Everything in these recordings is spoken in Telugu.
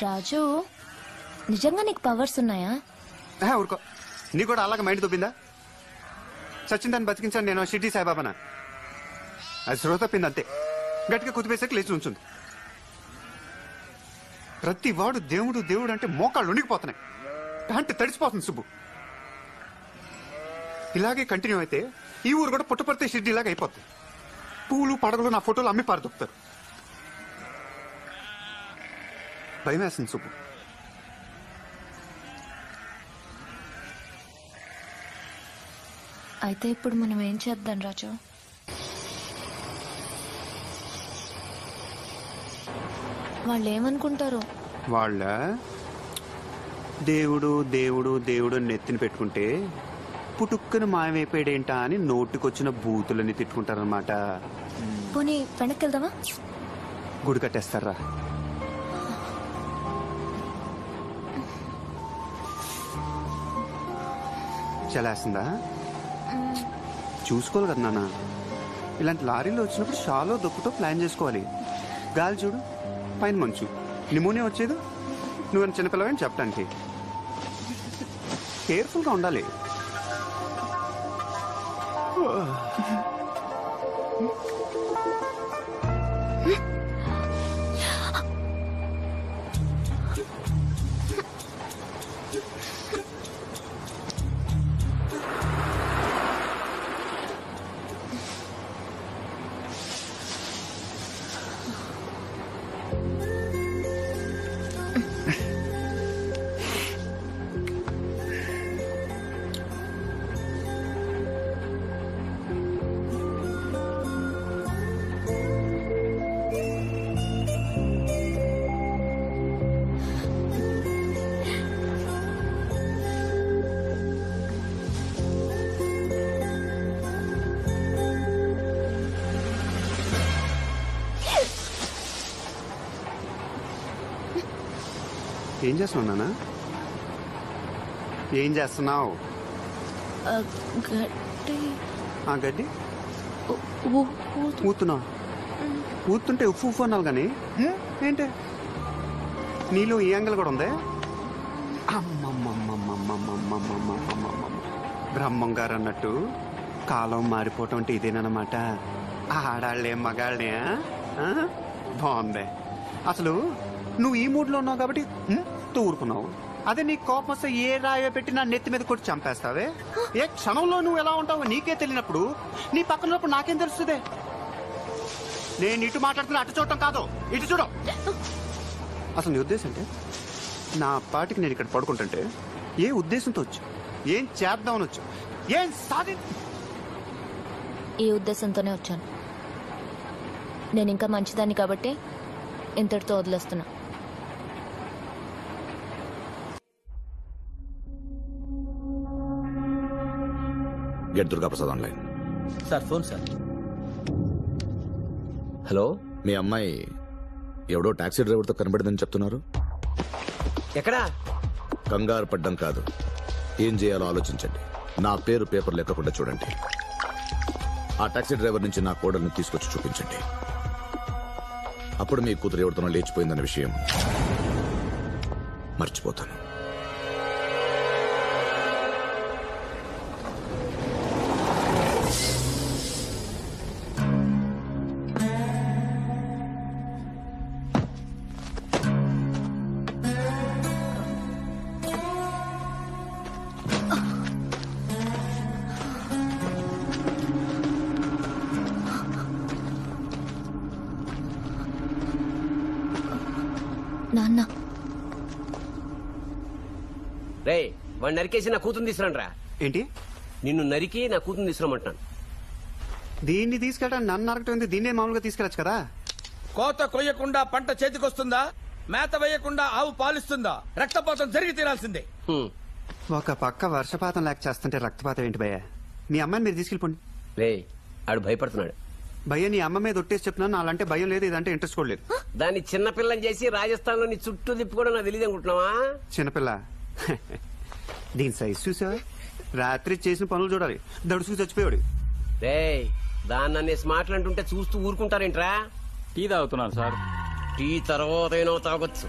రాజు, నిజంగా నీకు పవర్స్ ఉన్నాయా? ఊరుకో, నీ కూడా అలాగే మైండ్ దొబ్బిందా? సచిందాన్ని బతికించాను నేను షిర్డీ సాయిబాబానా. అది శ్రోత తప్పింది అంతే. గట్టిగా కుదిపేసాక లేచి ఉంచుంది. ప్రతి వాడు దేవుడు దేవుడు అంటే మోకాళ్ళు ఉనికిపోతున్నాయి, అంటే తడిసిపోతుంది సుబ్బు. ఇలాగే కంటిన్యూ అయితే ఈ ఊరు కూడా పుట్టపడితే షిర్డీ ఇలాగ అయిపోతుంది. పూలు పడగలు నా ఫోటోలు అమ్మి పారదొక్కుతారు. భయం వేస్తుంది సుబ్బు. అయితే ఇప్పుడు మనం ఏం చేద్దాం రాజు? వాళ్ళు ఏమనుకుంటారు? వాళ్ళ దేవుడు దేవుడు దేవుడు నెత్తిని పెట్టుకుంటే పుట్టుక్కుని మాయమైపోయాడేంటా అని నోటికొచ్చిన బూతులని తిట్టుకుంటారనమాట. పోనీ వెనక్కి వెళ్దామా? గుడి కట్టేస్తారా? చలేస్తుందా? చూసుకోవాలి కదా నాన్న. ఇలాంటి లారీలో వచ్చినప్పుడు షాలో దొక్కుతో ప్లాన్ చేసుకోవాలి. గాలి చూడు, పైన మంచు, నిమోనియా వచ్చేది. నువ్వు చిన్నపిల్లవని చెప్పడానికి కేర్ఫుల్గా ఉండాలి. ఏం చేస్తున్నావు నాన్న? ఏం చేస్తున్నావు? గడ్డి ఊతున్నావు. ఊతుంటే ఉప్పు ఉప్పు అన్నావు కానీ ఏంటి నీలో ఈ యాంగిల్ కూడా ఉంది. బ్రహ్మం గారు అన్నట్టు కాలం మారిపోవటం అంటే ఇదేనమాట. ఆడాళ్లే మగాళ్ళే. బాగుంది. అసలు నువ్వు ఈ మూడ్లో ఉన్నావు కాబట్టి తూరుకున్నావు. అదే నీ కోపం వస్తే ఏ రాయో పెట్టి నా నెత్తి మీద కొట్టి చంపేస్తావే. ఏ క్షణంలో నువ్వు ఎలా ఉంటావో నీకే తెలియనప్పుడు నీ పక్కన నాకేం తెలుస్తుంది? నేను ఇటు మాట్లాడుతున్నా అటు చూడటం కాదు, ఇటు చూడ. అసలు నీ ఉద్దేశం అంటే నా పాటికి నేను ఇక్కడ పడుకుంటుంటే ఏ ఉద్దేశంతో వచ్చు? ఏం చేద్దామని వచ్చు? ఏం సాధి ఈ ఉద్దేశంతోనే వచ్చాను. నేను ఇంకా మంచిదాన్ని కాబట్టి ఇంతటితో వదిలేస్తున్నా. Get Durgaprasad online. Sir phone sir. Hello, మీ అమ్మాయి ఎవడో టాక్సీ డ్రైవర్తో కనబడిందని చెప్తున్నారు. ఎక్కడా? కంగారు పడ్డం కాదు, ఏం చేయాలో ఆలోచించండి. నా పేరు పేపర్లు ఎక్కకుండా చూడండి. ఆ టాక్సీ డ్రైవర్ నుంచి నా కోడల్ని తీసుకొచ్చి చూపించండి. అప్పుడు మీ కూతురు ఎవరితోనో లేచిపోయిందన్న విషయం మర్చిపోతాను. నాన్న, రే వాడిని నరికేసి నా కూతురు తీసుకురండి. ఏంటి? నిన్ను నరికి నా కూతురు తీసుకురమంటాను. దీన్ని తీసుకెళ్ళడానికి నన్ను నరకటం, దీన్నే మామూలుగా తీసుకెళ్ళచ్చు కదా. కోత కొయ్యకుండా పంట చేతికొస్తుందా? మేత వేయకుండా ఆవు పాలిస్తుందా? రక్తపాతం జరిగి తీరాల్సిందే. ఒక పక్క వర్షపాతం లేక చేస్తుంటే రక్తపాతం ఏంటి భయ్య? మీ అమ్మాయిని మీరు తీసుకెళ్ళిపోండి. రే ఆడు భయపడుతున్నాడు. భయ్య నీ అమ్మ మీద ఒట్టేసి చెప్తున్నాను. అలాంటే భయం లేదు, ఇదంటే ఇంట్రెస్ట్ కూడా లేదు. దాన్ని చిన్నపిల్లని చేసి రాజస్థాన్ లో నీ చుట్టూ తిప్పుకోవడం నాకు తెలియదు అనుకుంటున్నావా? చిన్నపిల్ల దీని సైజ్ చూసావా? రాత్రి చేసిన పనులు చూడాలి. దడుసు చచ్చిపోయాడు. రే దాన్ని అనేసి మాట్లాడుతుంటే చూస్తూ ఊరుకుంటారేంట్రా? టీ తాగుతున్నాను సార్. టీ తర్వాత అయినా తాగొచ్చు.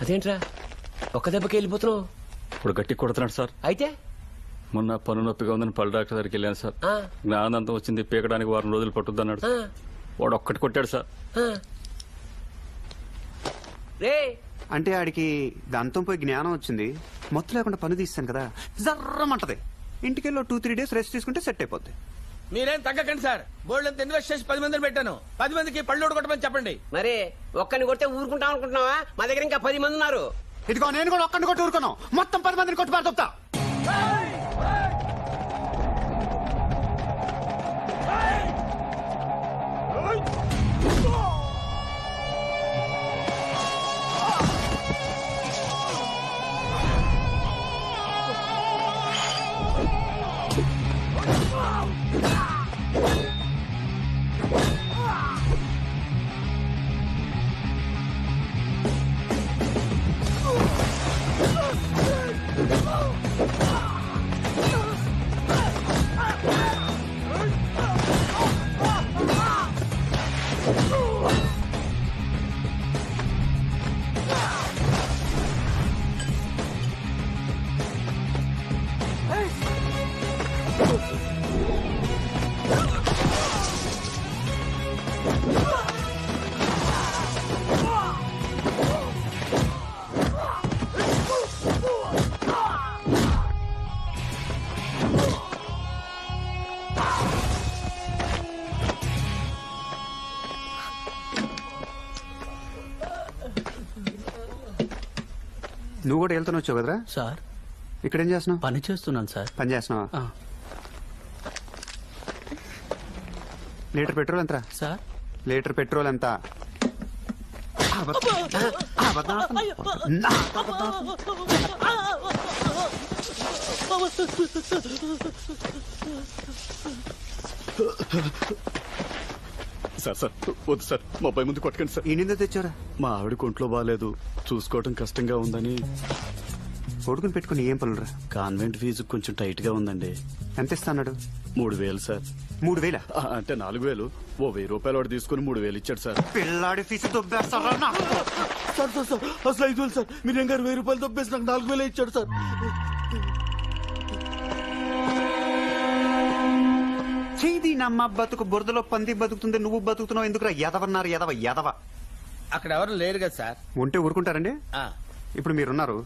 అదేంట్రా ఒక్క దెబ్బకి వెళ్ళిపోతున్నావు? ఇప్పుడు గట్టి కొడుతున్నాడు సార్. అయితే మొన్న పన్ను నొప్పిగా ఉందని పళ్ళు డాక్టర్ దగ్గరికి వెళ్ళాను సార్. ఆ, జ్ఞానంతం వచ్చింది, పీకడానికి వారం రోజులు పట్టుద్ది అన్నాడు. ఆ, వాడు ఒక్కటి కొట్టాడు సార్. ఆ. రే అంటే ఆడికి దాంతో పోయి జ్ఞానం వచ్చింది, మొత్తం లేకుండా పని తీస్తాను కదా, జర్రమంటది. ఇంటికెళ్ళి 2-3 డేస్ రెస్ట్ తీసుకుంటే సెట్ అయిపోద్ది. మీరేం తగ్గకండి సార్. బోల్డ్ అంత ఇన్వెస్ట్ చేసి 10 మందిని పెట్టాను. 10 మందికి పళ్ళు కొట్టమని చెప్పండి. మరి ఒక్కని కొడితే ఊరుకుంటాం అనుకుంటున్నావా? మా దగ్గర ఇంకా 10 మంది ఉన్నారు. ఇదిగో నేను కూడా ఒక్కడిని కొట్టి ఊరుకున్నాను, మొత్తం 10 మందిని కొట్టి పారుతా. నువ్వు కూడా వెళ్తాను వచ్చావు కదరా సార్? ఇక్కడేం చేస్తున్నావు? పని చేస్తున్నాను సార్. పని చేస్తున్నావా? ఆ, లీటర్ పెట్రోల్ ఎంత? సార్ లీటర్ పెట్రోల్ ఎంత? సార్ సార్ వద్దు సార్, మా పై ముందు కొట్టకండి సార్. ఈ నింద తెచ్చారా? మా ఆవిడ ఒంట్లో బాగాలేదు, చూసుకోవడం కష్టంగా ఉందని. కొడుకుని పెట్టుకుని ఏం పనులురా? కాన్వెంట్ ఫీజు కొంచెం టైట్ గా ఉందండి. ఎంత ఇస్తాడు? 3000 సార్. 3000? అంటే 4000. ఓ 1000 రూపాయలు వాడు తీసుకుని 3000 ఇచ్చాడు సార్. పిల్లాడి ఫీజు దొబ్బేస్తారా? సార్ సార్ సార్ అసలు 5000 సార్. మీరేం గారు 1000 రూపాయలు దొబ్బేసి నాకు 4000 ఇచ్చాడు సార్. చేది నమ్మ బతుకు బురదలో పంది బతుకుతుంది, నువ్వు బతుకుతున్నావు ఎందుకురా? ఎదవన్నారు ఎదవ ఎదవ. అక్కడ ఎవరు లేరు కదా సార్. ఉంటే ఊరుకుంటారండి? ఆ, ఇప్పుడు మీరున్నారు,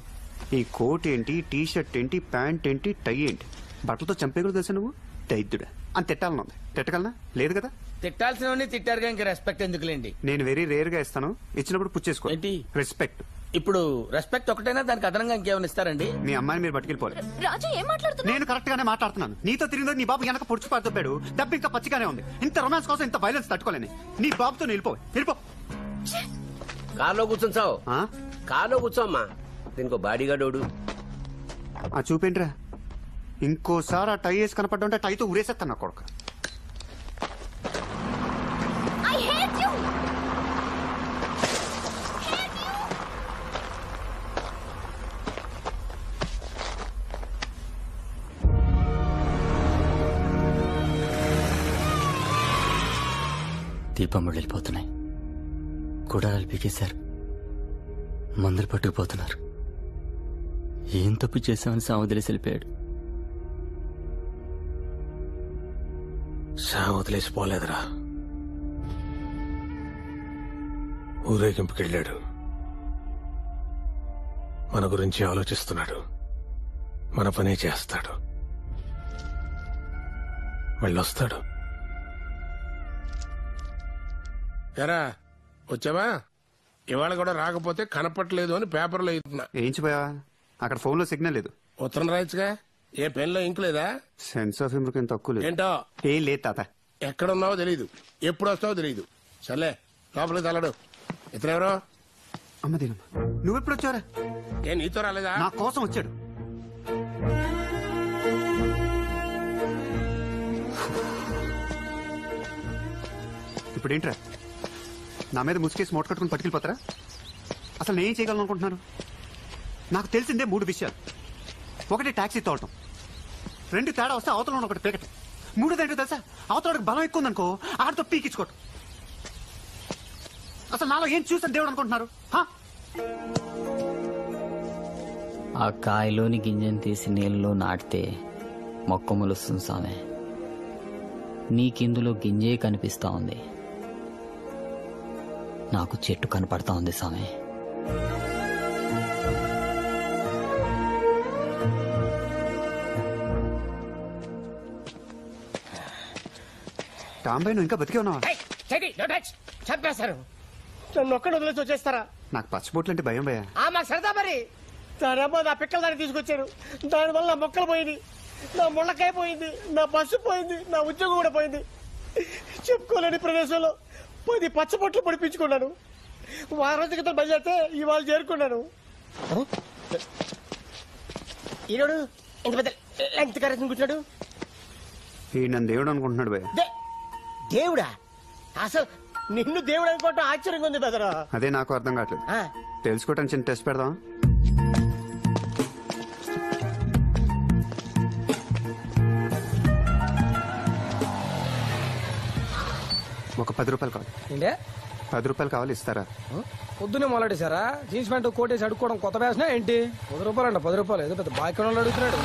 ఈ కోట్ ఏంటి, టీ షర్ట్ ఏంటి, ప్యాంట్ ఏంటి, టై ఏంటి, బట్టలతో చంపేయకూడదు తెలుసా నువ్వు? దైద్యుడా అని తిట్టాలనుంది. తిట్టగలనా? లేదు కదా. తిట్టాల్సినవన్నీ తిట్టారుగా, ఇంకా రెస్పెక్ట్ ఎందుకులేండి. నేను వెరీ రేర్ గా ఇస్తాను, ఇచ్చినప్పుడు పుచ్చేసుకో. ఏంటి? రెస్పెక్ట్. ఇప్పుడు రెస్పెక్ట్ ఒకటైనా, దానికి అదనంగా ఇంకేమైనా ఇస్తారండి? మీ అమ్మాయిని మీరు పట్టుకెళ్ళిపోవాలి. రాజు ఏం మాట్లాడుతున్నా? నేను కరెక్ట్ గానే మాట్లాడుతున్నాను. నీతో తిరిగిందో నీ బాబు వెనక పొడుచు పడుతున్నాడు, దెబ్బ ఇంకా పచ్చిగానే ఉంది. ఇంత రొమాన్స్ కోసం ఇంత వైలెన్స్ తట్టుకోలేని నీ బాబుతో వెళ్ళిపో. కార్లో కూర్చొని ఆ? కార్లో కూర్చోమ్మా. దీనికి బాడీ గార్డు. ఆ చూపేంట్రా, ఇంకోసారి ఆ టై వేసి కనపడ్డా ఉంటే టైతో ఉరేసేస్తాను నా కొడుకు. I hate you. దీపములు వెళ్ళిపోతున్నాయి, గుడారాలు పీకేశారు, మందులు పట్టుకుపోతున్నారు. ఏం తప్పు చేశామని సావదిలేసి వెళ్ళిపోయాడు. వదిలేసిపోలేదురా, ఊరేగింపుకెళ్ళాడు. మన గురించి ఆలోచిస్తున్నాడు, మన పనే చేస్తాడు, వెళ్ళొస్తాడు. ఎరా వచ్చావా? ఇవాళ కూడా రాకపోతే కనపట్లేదు అని పేపర్లో ఇస్తున్నా. ఏంచిపోయావా? అక్కడ ఫోన్ లో సిగ్నల్ లేదు. ఉత్తరం రాయచ్చుగా. ఏ పెన్లో ఇంక్ లేదా? సెన్స్ ఆఫ్ హ్యూమర్ ఏం తక్కువ లేదు. ఏంటో ఏం లేదు తాత. ఎక్కడున్నావో తెలీదు, ఎప్పుడు వస్తావో తెలీదు. సర్లే లోపలికి తల్లడు. ఇతనెవరో? అమ్మ దీనమ్మ, నువ్వెప్పుడు వచ్చావరా? ఏ నీతో రాలేదా? నా కోసం వచ్చాడు. ఇప్పుడు ఏంట్రా నా మీద ముసుకేసి మూట కట్టుకుని పట్టుకెళ్ళిపోతారా? అసలు నేనేం చేయగలను అనుకుంటున్నారు? నాకు తెలిసిందే 3 విషయాలు. 1 టాక్సీ తోడటం, 2 తేడా వస్తే అవతల ఒకటి పీకటం, 3 ఏంటో తెలుసా? అవతలకి బలం ఎక్కువ ఉందనుకో ఆడితో పీకించుకోవటం. అసలు నాలో ఏం చూసాను దేవుడు అనుకుంటున్నారు? ఆ కాయలోని గింజను తీసి నీళ్ళలో నాటితే మొక్క మొలుస్తుంది సామె. నీకిందులో గింజే కనిపిస్తా ఉంది, నాకు చెట్టు కనపడతా ఉంది సామె. టాంబాయ్ నువ్వు ఇంకా బతికే ఉన్నావా? చంపేశారు. నన్ను ఒక్కడు వదిలేసి వచ్చేస్తారా? నాకు పచ్చబొట్లు అంటే భయం భయ. మాకు సరదా మరి. దానమ్మ నా పిక్కల దాన్ని తీసుకొచ్చారు. దానివల్ల నా మొక్కలు పోయింది, నా ముళ్ళకాయ పోయింది, నా బస్సు పోయింది, నా ఉద్యోగం కూడా పోయింది. చెప్పుకోలేని ప్రదేశంలో 10 పచ్చబొట్లు పొడిపించుకున్నాను. వారం రోజుల క్రితం బయలుదేరితే ఇవాళ చేరుకున్నాను. ఈరోడు ఇంత పెద్ద లెంగ్త్ కరెక్షన్ కూర్చున్నాడు. ఈ నన్ను దేవుడు అనుకుంటున్నాడు భయ. దేవుడా? అసలు నిన్ను దేవుడు అనుకోవటం ఆశ్చర్యంగా ఉంది బెదరా. అదే నాకు అర్థం కావట్లేదు. తెలుసుకోవటానికి చిన్న టెస్ట్ పెడదాం. ఒక 10 రూపాయలు కావాలి. ఏంటే 10 రూపాయలు కావాలి, ఇస్తారా? పొద్దునే మొదలెట్టేశారా? జీన్స్ ప్యాంట్ కోటేసి అడుక్కోవడం కొత్త వేసినా ఏంటి? 10 రూపాయలు అంట. 10 రూపాయలు ఏదో పెద్ద బాయ్కన్ అడుగుతున్నాడు.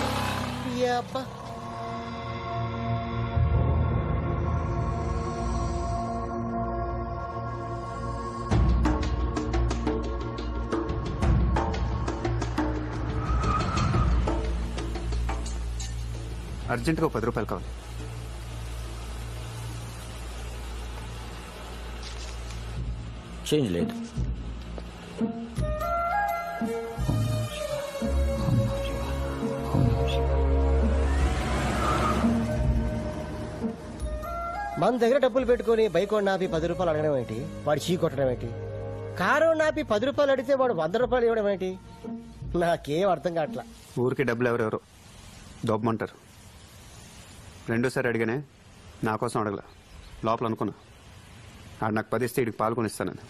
అర్జెంటుగా 10 రూపాయలు కావాలి. చేంజ్ లేదు. మన దగ్గర డబ్బులు పెట్టుకుని బైక్ నాపి 10 రూపాయలు అడగడం ఏంటి? వాడు చీ కొట్టడం ఏంటి? కారు నాపి 10 రూపాయలు అడిగితే వాడు 100 రూపాయలు ఇవ్వడం ఏంటి? నాకేం అర్థం కావట్లా. ఊరికి డబ్బులు ఎవరెవరో దొబ్బమంటారు. రెండోసారి అడిగానే, నా కోసం అడగల, లోపల అనుకున్నా. ఆడు నాకు 10 ఇస్తే ఇడికి పాల్గొని ఇస్తానని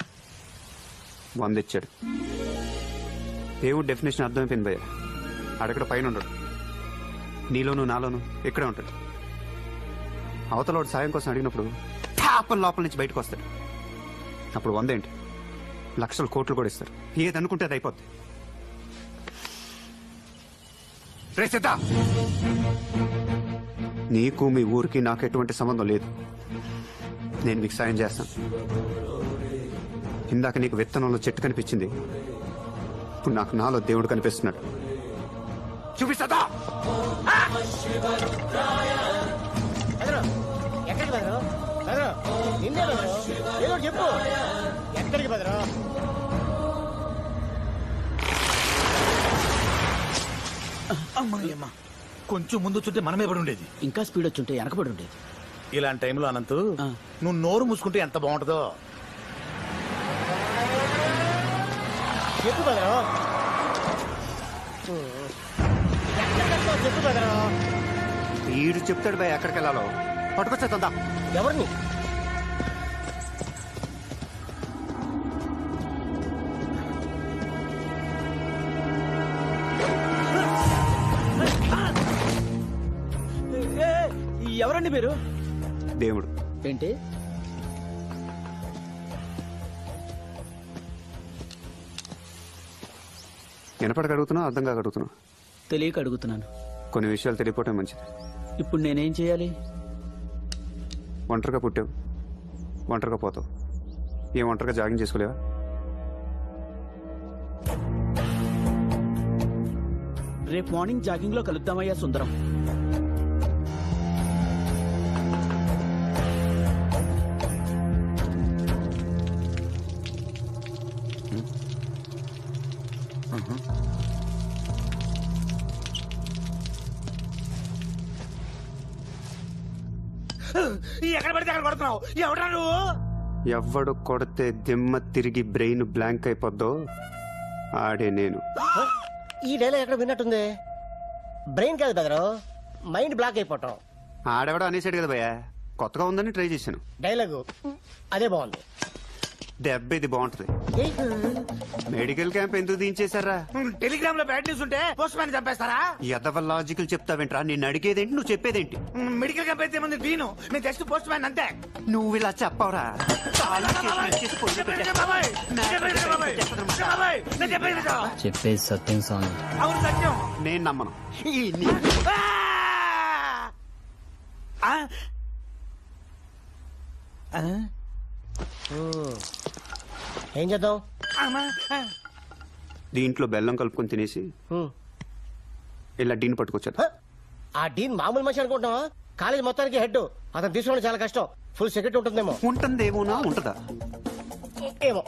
100 ఇచ్చాడు. దేవుడు డెఫినేషన్ అర్థమైపోయింది భయ్య. ఆడక్కడ పైన ఉండడు, నీలోను నాలోను ఇక్కడే ఉంటాడు. అవతలోడు సాయం కోసం అడిగినప్పుడు టాపన్ లోపల నుంచి బయటకు వస్తాడు. అప్పుడు 100 ఏంటి, లక్షల కోట్లు కూడా ఇస్తారు. ఏదనుకుంటే అది అయిపోద్ది. రే సిద్ధా, నీకు మీ ఊరికి నాకు ఎటువంటి సంబంధం లేదు. నేను మీకు సాయం చేస్తాను. ఇందాక నీకు విత్తనంలో చెట్టు కనిపించింది, ఇప్పుడు నాకు నాలో దేవుడు కనిపిస్తున్నాడు. చూపిస్తా. ఎక్కడికి బెదరు? నిన్నే బెదరు, ఏదో చెప్పు. ఎక్కడికి బెదరు? అమ్మా, కొంచెం ముందు చుట్టే మనమే పడి ఉండేది. ఇంకా స్పీడ్ వచ్చుంటే వెనకబడి ఉండేది. ఇలాంటి టైంలో అనంతు నువ్వు నోరు మూసుకుంటే ఎంత బాగుంటుందో. చెప్పు బెదరు, చెప్పు బెదరు. వీడు చెప్తాడు భయ ఎక్కడికి వెళ్ళాలో. పట్టుకొచ్చేద్దా. ఎవరిని? ఎవరండి మీరు? దేవుడు. ఏంటి? వినపడక అడుగుతున్నా, అర్థం కాక అడుగుతున్నా? తెలియక అడుగుతున్నాను. కొన్ని విషయాలు తెలియపోవటం మంచిది. ఇప్పుడు నేనేం చేయాలి? ఒంటరిగా పుట్టావు, ఒంటరిగా పోతావు. ఏం ఒంటరిగా జాగింగ్ చేసుకోలేవా? రేపు మార్నింగ్ జాగింగ్ లో కలుద్దామయ్యా సుందరం. ఎక్కడ పడితే అక్కడ కొడుతున్నావు. ఎవడా నువ్వు? ఎవడు కొడితే దిమ్మ తిరిగి బ్రెయిన్ బ్లాంక్ అయిపోద్దో ఆడే నేను. ఈ డైలాగ్ ఎక్కడ విన్నట్టుంది. బ్రెయిన్ కాదు బెదరు, మైండ్ బ్లాక్ అయిపోవటం. ఆడెవడో అనేసాడు కదా భయ్య, కొత్తగా ఉందని ట్రై చేశాను. డైలాగు అదే బాగుంది. దెబ్బ ఇది బాగుంటది. ఏయ్, మెడికల్ క్యాంప్ ఎందుకు దించేశారా? టెలిగ్రామ్ లో బ్యాడ్ న్యూస్ ఉంటే పోస్ట్ మ్యాన్ చంపేస్తారా? ఎదవ లాజికల్ చెప్తావేంట్రా? నేను అడిగేదేంటి, నువ్వు చెప్పేదేంటి? మెడికల్ క్యాంప్ అయితే ముందు దీను నేను జస్ట్ పోస్ట్ మ్యాన్ అంతే. నువ్వు ఇలా చెప్పవరా? చెప్పేది సత్యం స్వామి. అవును సత్యం. నేను నమ్మను. ఏం చేద్దాం? దీంట్లో బెల్లం కలుపుకొని తినేసి ఇలా డీన్ పట్టుకొచ్చా. ఆ డీన్ మామూలు మనిషి అనుకుంటున్నావా? కాలేజ్ మొత్తానికి హెడ్. అతను తీసుకోవడం చాలా కష్టం. ఫుల్ సెక్యూరిటీ ఉంటుందేమో. ఉంటుందేమోనా? ఉంటదా? ఏమో.